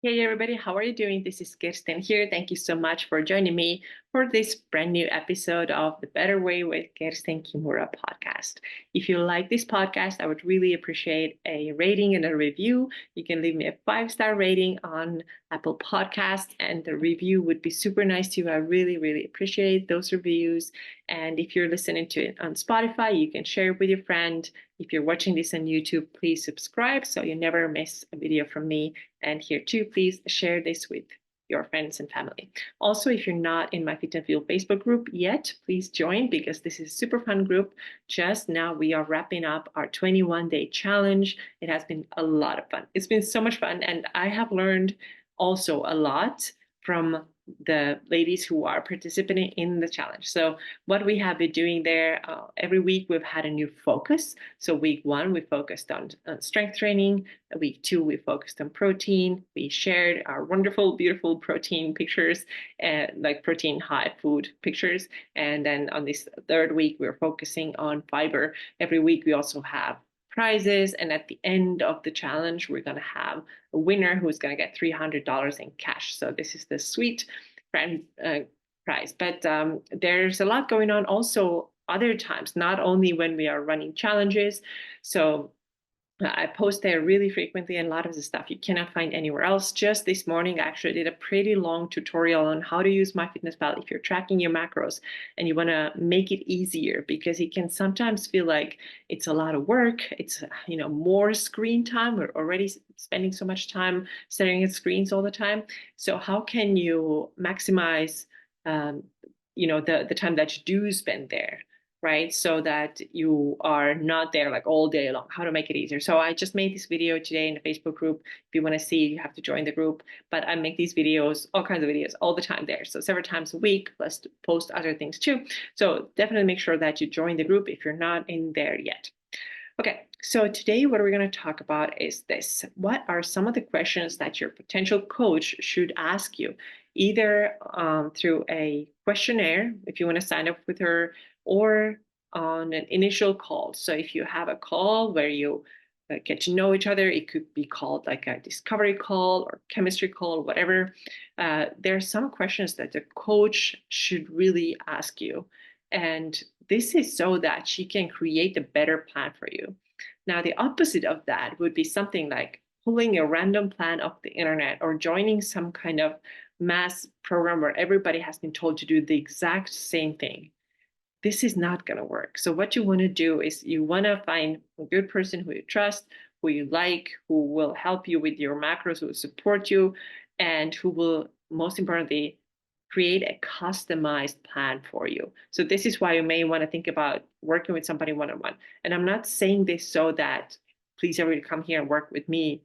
Hey everybody, how are you doing? This is Kirsten here. Thank you so much for joining me for this brand new episode of the Better Way with Kirsten Kimura podcast. If you like this podcast, I would really appreciate a rating and a review. You can leave me a 5-star rating on Apple Podcasts, and the review would be super nice too. I really, really appreciate those reviews. And if you're listening to it on Spotify, you can share it with your friend. If you're watching this on YouTube, please subscribe so you never miss a video from me. And here too, please share this with your friends and family. Also, if you're not in my Fit and Feel Facebook group yet, please join because this is a super fun group. Just now, we are wrapping up our 21-day challenge. It has been a lot of fun. It's been so much fun, and I have learned also a lot from the ladies who are participating in the challenge. So what we have been doing there, every week we've had a new focus. So week 1, we focused on strength training. Week 2, we focused on protein. We shared our wonderful, beautiful protein pictures, like protein high food pictures. And then on this 3rd week, we're focusing on fiber. Every week, we also have prizes. And at the end of the challenge, we're going to have a winner who's going to get $300 in cash. So this is the sweet grand prize. But there's a lot going on also other times, not only when we are running challenges. So I post there really frequently, and a lot of the stuff you cannot find anywhere else. Just this morning, I actually did a pretty long tutorial on how to use MyFitnessPal if you're tracking your macros and you want to make it easier, because it can sometimes feel like it's a lot of work. It's more screen time. We're already spending so much time staring at screens all the time. So how can you maximize the time that you do spend there? Right? So that you are not there like all day long, how to make it easier. So I just made this video today in the Facebook group. If you want to see, you have to join the group, but I make these videos, all kinds of videos all the time there. So several times a week, plus to post other things too. So definitely make sure that you join the group if you're not in there yet. Okay, so today what we're going to talk about is this. What are some of the questions that your potential coach should ask you, either through a questionnaire, if you want to sign up with her, or on an initial call. So if you have a call where you get to know each other, it could be called like a discovery call or chemistry call, whatever. There are some questions that the coach should really ask you. And this is so that she can create a better plan for you. Now, the opposite of that would be something like pulling a random plan off the internet or joining some kind of mass program where everybody has been told to do the exact same thing. This is not going to work. So what you want to do is you want to find a good person who you trust, who you like, who will help you with your macros, who will support you, and who will, most importantly, create a customized plan for you. So this is why you may want to think about working with somebody one-on-one. And I'm not saying this so that please everybody come here and work with me.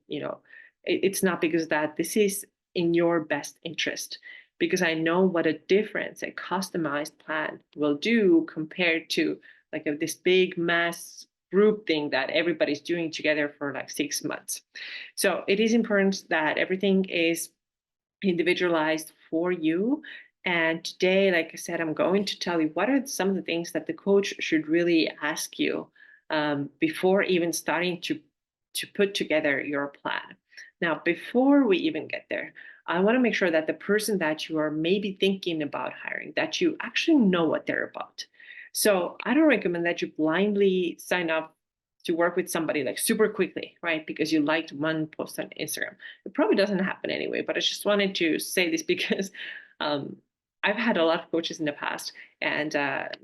It's not because that this is in your best interest, because I know what a difference a customized plan will do compared to like this big mass group thing that everybody's doing together for like 6 months. So it is important that everything is individualized for you. And today, like I said, I'm going to tell you what are some of the things that the coach should really ask you before even starting to put together your plan. Now, before we even get there, I want to make sure that the person that you are maybe thinking about hiring, that you actually know what they're about. So I don't recommend that you blindly sign up to work with somebody like super quickly, right? Because you liked one post on Instagram. It probably doesn't happen anyway, but I just wanted to say this because I've had a lot of coaches in the past, and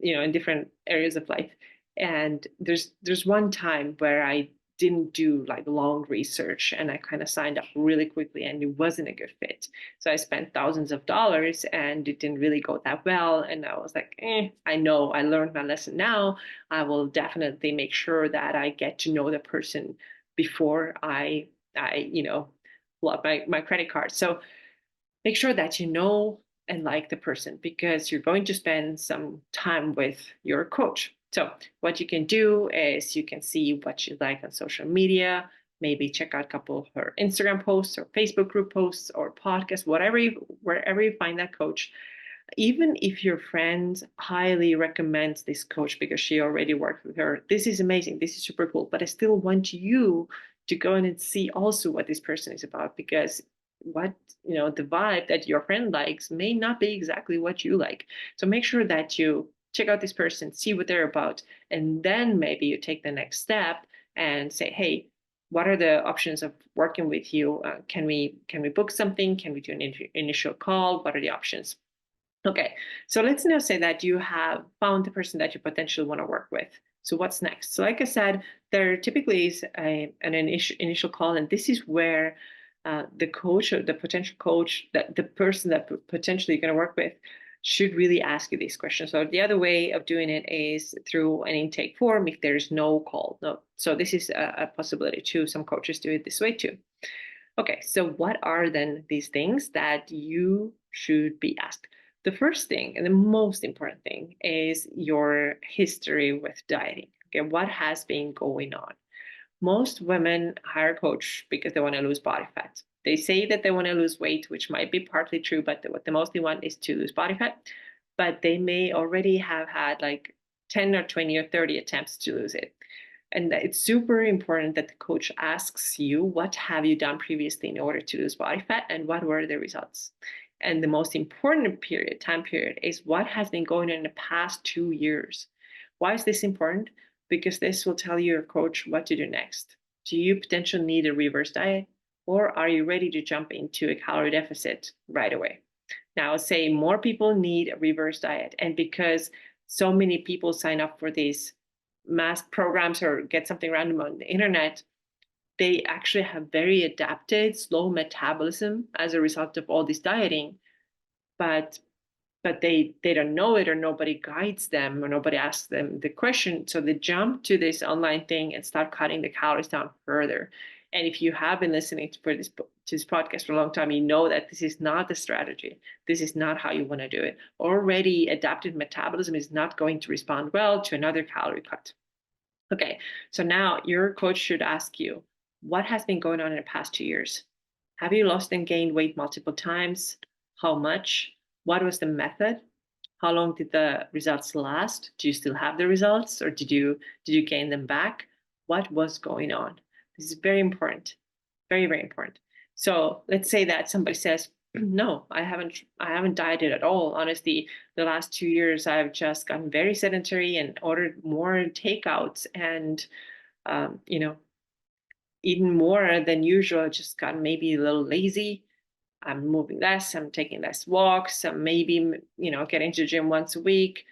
in different areas of life. And there's one time where I didn't do like long research and I kind of signed up really quickly and it wasn't a good fit. So I spent thousands of dollars and it didn't really go that well. And I was like, I know I learned my lesson now. I will definitely make sure that I get to know the person before I pull up my credit card. So make sure that you know and like the person, because you're going to spend some time with your coach. So what you can do is you can see what you like on social media, maybe check out a couple of her Instagram posts or Facebook group posts or podcasts, wherever you find that coach. Even if your friend highly recommends this coach because she already worked with her, this is amazing, this is super cool, but I still want you to go in and see also what this person is about, because the vibe that your friend likes may not be exactly what you like. So make sure that you check out this person, see what they're about, and then maybe you take the next step and say, hey, what are the options of working with you? Can we book something? Can we do an initial call? What are the options? Okay, so let's now say that you have found the person that you potentially want to work with. So what's next? So like I said, there typically is an initial call, and this is where the coach or the potential coach, that the person that potentially you're going to work with, should really ask you these questions. So the other way of doing it is through an intake form if there's no call. No, so this is a possibility too. Some coaches do it this way too. Okay, so what are then these things that you should be asked? The first thing and the most important thing is your history with dieting. Okay, what has been going on? Most women hire a coach because they want to lose body fat. They say that they want to lose weight, which might be partly true, but what they mostly want is to lose body fat. But they may already have had like 10 or 20 or 30 attempts to lose it. And it's super important that the coach asks you, what have you done previously in order to lose body fat and what were the results? And the most important time period is what has been going on in the past 2 years. Why is this important? Because this will tell your coach what to do next. Do you potentially need a reverse diet, or are you ready to jump into a calorie deficit right away? Now, I'll say more people need a reverse diet. And because so many people sign up for these mass programs or get something random on the internet, they actually have very adapted slow metabolism as a result of all this dieting, but they don't know it, or nobody guides them, or nobody asks them the question. So they jump to this online thing and start cutting the calories down further. And if you have been listening to this podcast for a long time, you know that this is not the strategy. This is not how you want to do it. Already adapted metabolism is not going to respond well to another calorie cut. Okay, so now your coach should ask you, what has been going on in the past 2 years? Have you lost and gained weight multiple times? How much? What was the method? How long did the results last? Do you still have the results, or did you gain them back? What was going on? This is very important. Very, very important. So let's say that somebody says, no, I haven't dieted at all. Honestly, the last 2 years I've just gotten very sedentary and ordered more takeouts and eaten more than usual, just gotten maybe a little lazy. I'm moving less, I'm taking less walks, I'm maybe, getting to the gym once a week.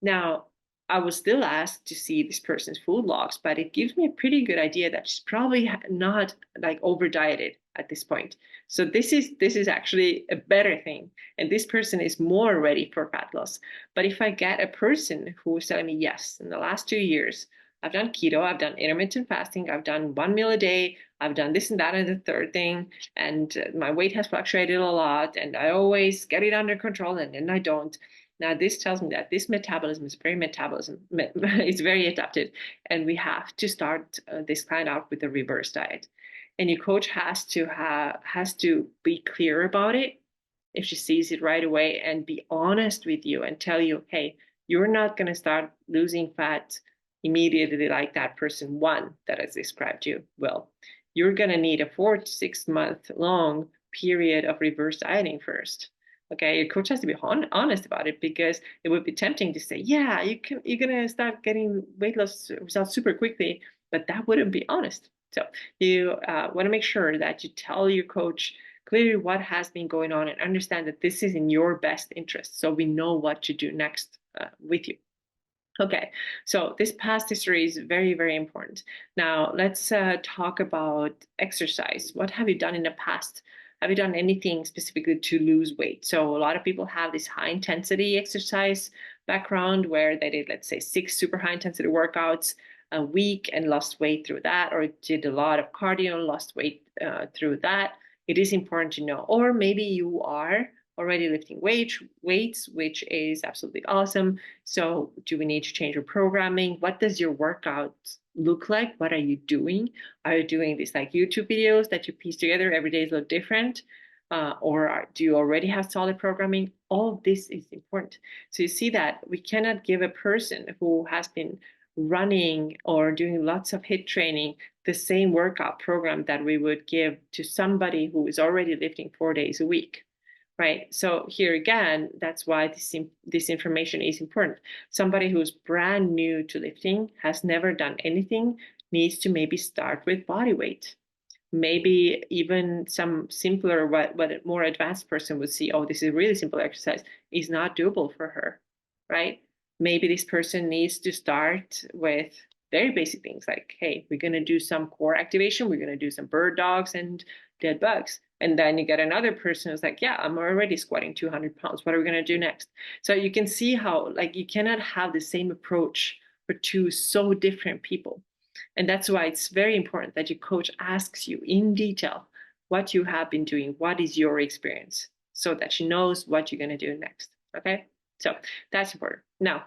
Now, I was still asked to see this person's food logs, but it gives me a pretty good idea that she's probably not like over dieted at this point. So this is actually a better thing, and this person is more ready for fat loss. But if I get a person who is telling me, yes, in the last 2 years, I've done keto, I've done intermittent fasting, I've done one meal a day, I've done this and that and the third thing, and my weight has fluctuated a lot, and I always get it under control, and then I don't. Now, this tells me that this metabolism is it's very adapted, and we have to start this kind out with a reverse diet. And your coach has to be clear about it if she sees it right away, and be honest with you and tell you, hey, you're not going to start losing fat immediately like that person one that has described you will. You're going to need a 4 to 6 month long period of reverse dieting first. Okay, your coach has to be honest about it, because it would be tempting to say, yeah, you're gonna start getting weight loss results super quickly, but that wouldn't be honest. So you want to make sure that you tell your coach clearly what has been going on, and understand that this is in your best interest, so we know what to do next with you. Okay, so this past history is very, very important. Now, let's talk about exercise. What have you done in the past? Have you done anything specifically to lose weight? So a lot of people have this high intensity exercise background where they did, let's say, 6 super high intensity workouts a week and lost weight through that, or did a lot of cardio and lost weight through that. It is important to know. Or maybe you are already lifting weights, which is absolutely awesome. So do we need to change your programming? What does your workout look like? What are you doing? Are you doing these like YouTube videos that you piece together every day is a little different? Do you already have solid programming? All of this is important. So you see that we cannot give a person who has been running or doing lots of HIIT training the same workout program that we would give to somebody who is already lifting 4 days a week, right? So here again, that's why this information is important. Somebody who's brand new to lifting, has never done anything, needs to maybe start with body weight. Maybe even some simpler, what a more advanced person would see, oh, this is a really simple exercise, is not doable for her, right? Maybe this person needs to start with very basic things like, hey, we're going to do some core activation, we're going to do some bird dogs and dead bugs. And then you get another person who's like, yeah, I'm already squatting 200 pounds. What are we going to do next? So you can see how, like, you cannot have the same approach for two so different people. And that's why it's very important that your coach asks you in detail what you have been doing, what is your experience, so that she knows what you're going to do next. Okay, so that's important. Now,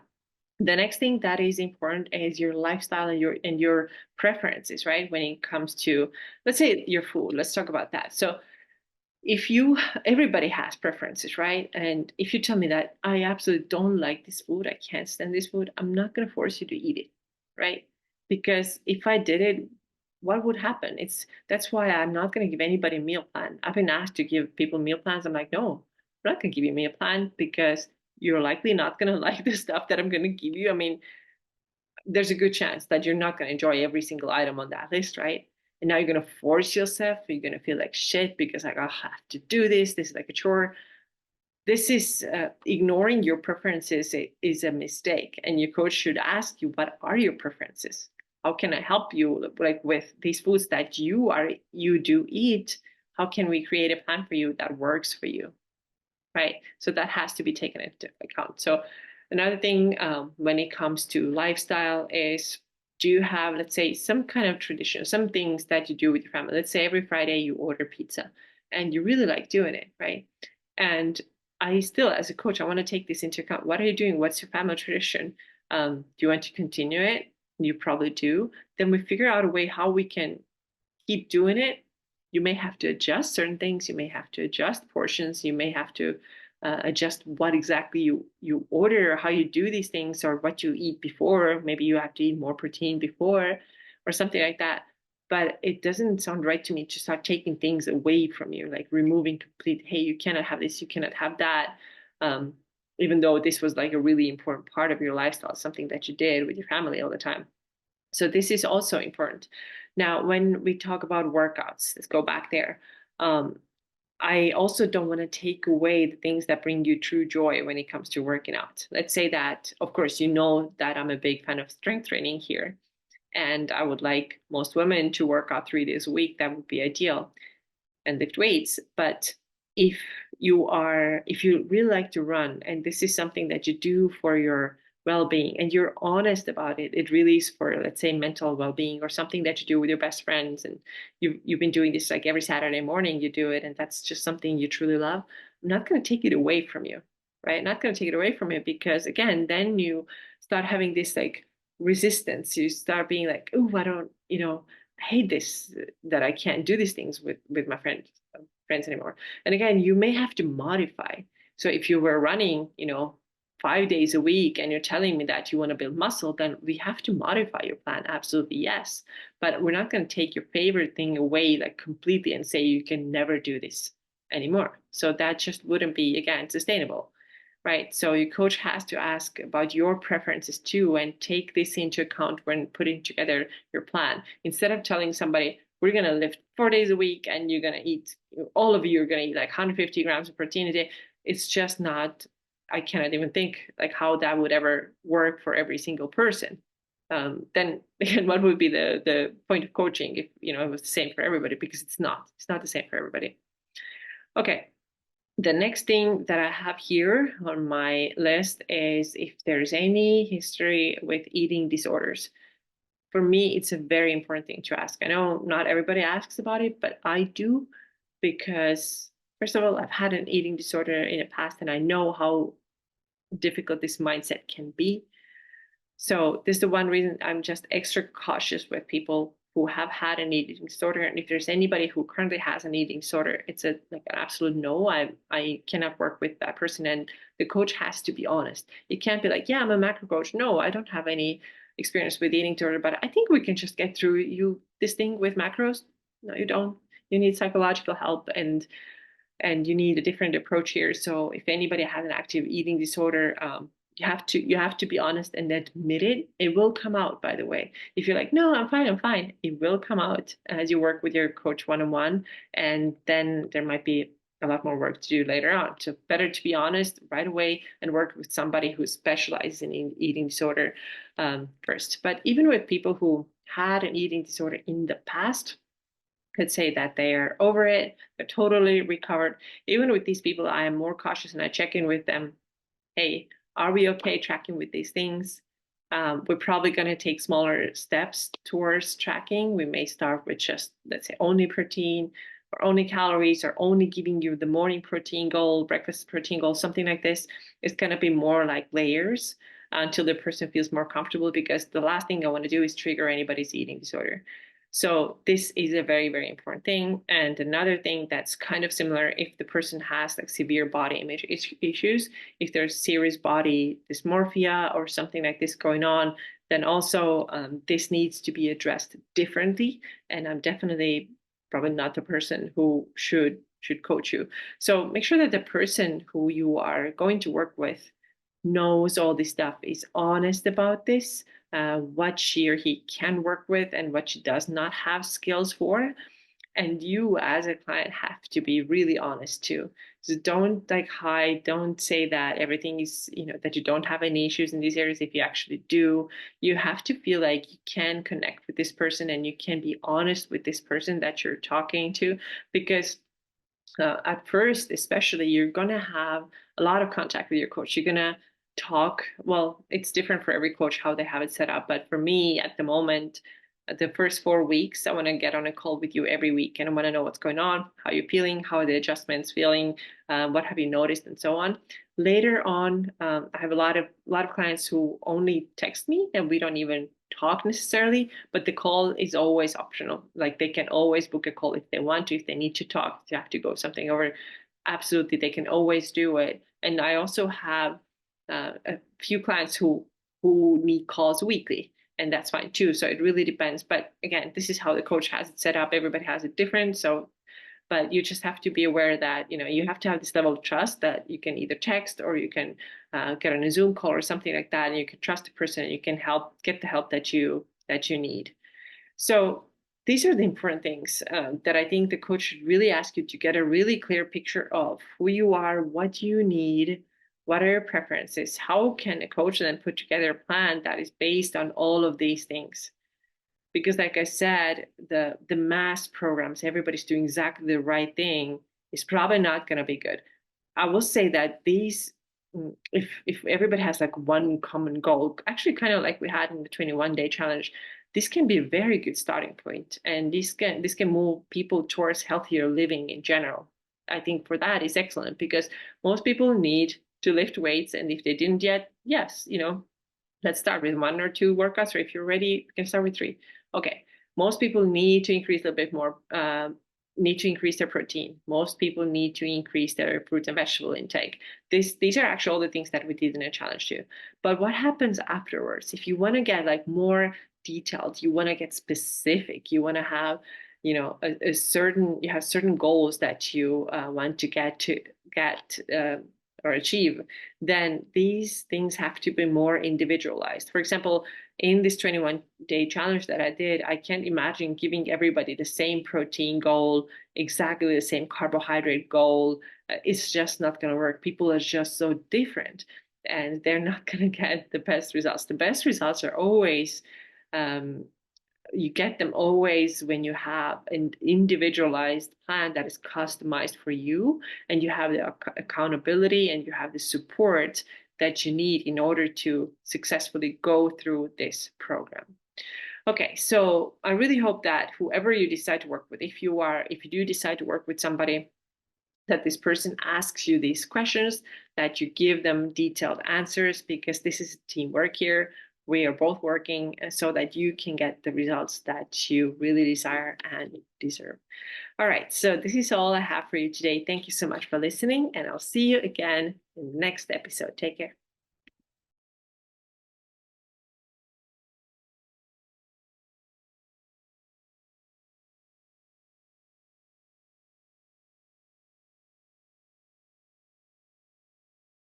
the next thing that is important is your lifestyle and your preferences, right? When it comes to, let's say, your food, let's talk about that. So if you, everybody has preferences, right? And if you tell me that I absolutely don't like this food, I can't stand this food, I'm not going to force you to eat it, right? Because if I did it, what would happen? That's why I'm not going to give anybody a meal plan. I've been asked to give people meal plans. I'm like, no, I'm not going to give you a meal plan because you're likely not going to like the stuff that I'm going to give you. I mean, there's a good chance that you're not going to enjoy every single item on that list, right? And now you're going to force yourself. You're going to feel like shit because like, I have to do this. This is like a chore. This is ignoring your preferences is a mistake. And your coach should ask you, what are your preferences? How can I help you, like, with these foods that you do eat? How can we create a plan for you that works for you? Right? So that has to be taken into account. So another thing, when it comes to lifestyle is, do you have, let's say, some kind of tradition, some things that you do with your family? Let's say every Friday you order pizza and you really like doing it, right? And I still, as a coach, I want to take this into account. What are you doing? What's your family tradition? Do you want to continue it? You probably do. Then we figure out a way how we can keep doing it. You may have to adjust certain things. You may have to adjust portions. You may have to adjust what exactly you order, or how you do these things, or what you eat before. Maybe you have to eat more protein before, or something like that. But it doesn't sound right to me to start taking things away from you, like removing complete. Hey, you cannot have this. You cannot have that. Um, Even though this was like a really important part of your lifestyle, something that you did with your family all the time. So this is also important. Now, when we talk about workouts, let's go back there. Um, I also don't want to take away the things that bring you true joy when it comes to working out. Let's say that, of course, you know that I'm a big fan of strength training here, and I would like most women to work out 3 days a week. That would be ideal, and lift weights. But if if you really like to run, and this is something that you do for your well-being and you're honest about it, it really is for, let's say, mental well-being, or something that you do with your best friends, and you've been doing this like every Saturday morning you do it, and that's just something you truly love, I'm not going to take it away from you, right? Not going to take it away from you, because again, then you start having this like resistance. You start being like, oh, I don't, I hate this, that I can't do these things with my friends anymore. And again, you may have to modify. So if you were running, 5 days a week, and you're telling me that you want to build muscle, then we have to modify your plan. Absolutely, yes. But we're not going to take your favorite thing away like completely and say you can never do this anymore. So that just wouldn't be, again, sustainable. Right. So your coach has to ask about your preferences too, and take this into account when putting together your plan. Instead of telling somebody, we're going to lift 4 days a week and you're going to eat, all of you are going to eat like 150 grams of protein a day. It's just not, I cannot even think like how that would ever work for every single person. Then again, what would be the point of coaching if, it was the same for everybody? Because it's not the same for everybody. Okay. The next thing that I have here on my list is if there's any history with eating disorders. For me, it's a very important thing to ask. I know not everybody asks about it, but I do, because first of all, I've had an eating disorder in the past, and I know how difficult this mindset can be. So this is the one reason I'm just extra cautious with people who have had an eating disorder. And if there's anybody who currently has an eating disorder, it's like an absolute no. I cannot work with that person. And the coach has to be honest. It can't be like, yeah, I'm a macro coach. No, I don't have any experience with eating disorder, but I think we can just get through this thing with macros. No, you don't. You need psychological help, and you need a different approach here. So if anybody has an active eating disorder, you have to be honest and admit it. It will come out, by the way. If you're like, no, I'm fine, it will come out as you work with your coach one-on-one, and then there might be a lot more work to do later on. So better to be honest right away and work with somebody who specializes in eating disorder first. But even with people who had an eating disorder in the past, could say that they are over it, they're totally recovered. Even with these people, I am more cautious and I check in with them. Hey, are we okay tracking with these things? We're probably going to take smaller steps towards tracking. We may start with just, let's say, only protein or only calories, or only giving you the morning protein goal, breakfast protein goal, something like this. It's going to be more like layers until the person feels more comfortable, because the last thing I want to do is trigger anybody's eating disorder. So this is a very, very important thing. And another thing that's kind of similar, if the person has like severe body image issues, if there's serious body dysmorphia or something like this going on, then also this needs to be addressed differently. And I'm definitely probably not the person who should coach you. So make sure that the person who you are going to work with knows all this stuff, is honest about this, what she or he can work with and what she does not have skills for. And you as a client have to be really honest too. So don't like hide, don't say that everything is, that you don't have any issues in these areas if you actually do. You have to feel like you can connect with this person and you can be honest with this person that you're talking to, because at first, especially, you're going to have a lot of contact with your coach. You're going to talk. Well, it's different for every coach how they have it set up. But for me, at the moment, the first 4 weeks, I want to get on a call with you every week, and I want to know what's going on, how you're feeling, how are the adjustments feeling, what have you noticed, and so on. Later on, I have a lot of clients who only text me, and we don't even talk necessarily, but the call is always optional. Like they can always book a call if they want to, if they need to talk, if they have to go something over. Absolutely, they can always do it. And I also have a few clients who need calls weekly, and that's fine too. So it really depends. But again, this is how the coach has it set up. Everybody has it different. So, but you just have to be aware that, you have to have this level of trust that you can either text or you can get on a Zoom call or something like that, and you can trust the person and you can get the help that you need. So these are the important things that I think the coach should really ask you to get a really clear picture of who you are, what you need, what are your preferences, how can a coach then put together a plan that is based on all of these things. Because like I said, the mass programs, everybody's doing exactly the right thing, is probably not going to be good. I will say that these, if everybody has like one common goal, actually kind of like we had in the 21-day challenge, this can be a very good starting point, and this can move people towards healthier living in general. I think for that is excellent, because most people need to lift weights, and if they didn't yet, yes, let's start with 1 or 2 workouts, or if you're ready, we can start with 3. Okay, most people need to increase a little bit more, need to increase their protein. Most people need to increase their fruit and vegetable intake. These are actually all the things that we did in a challenge too. But what happens afterwards? If you want to get like more detailed, you want to get specific, you want to have, you have certain goals that you want to get or achieve, then these things have to be more individualized. For example, in this 21-day challenge that I did, I can't imagine giving everybody the same protein goal, exactly the same carbohydrate goal. It's just not going to work. People are just so different, and they're not going to get the best results. The best results are always you get them always when you have an individualized plan that is customized for you, and you have the accountability and you have the support that you need in order to successfully go through this program. Okay, so I really hope that whoever you decide to work with, if you do decide to work with somebody, that this person asks you these questions, that you give them detailed answers, because this is teamwork here. We are both working so that you can get the results that you really desire and deserve. All right, so this is all I have for you today. Thank you so much for listening, and I'll see you again in the next episode. Take care.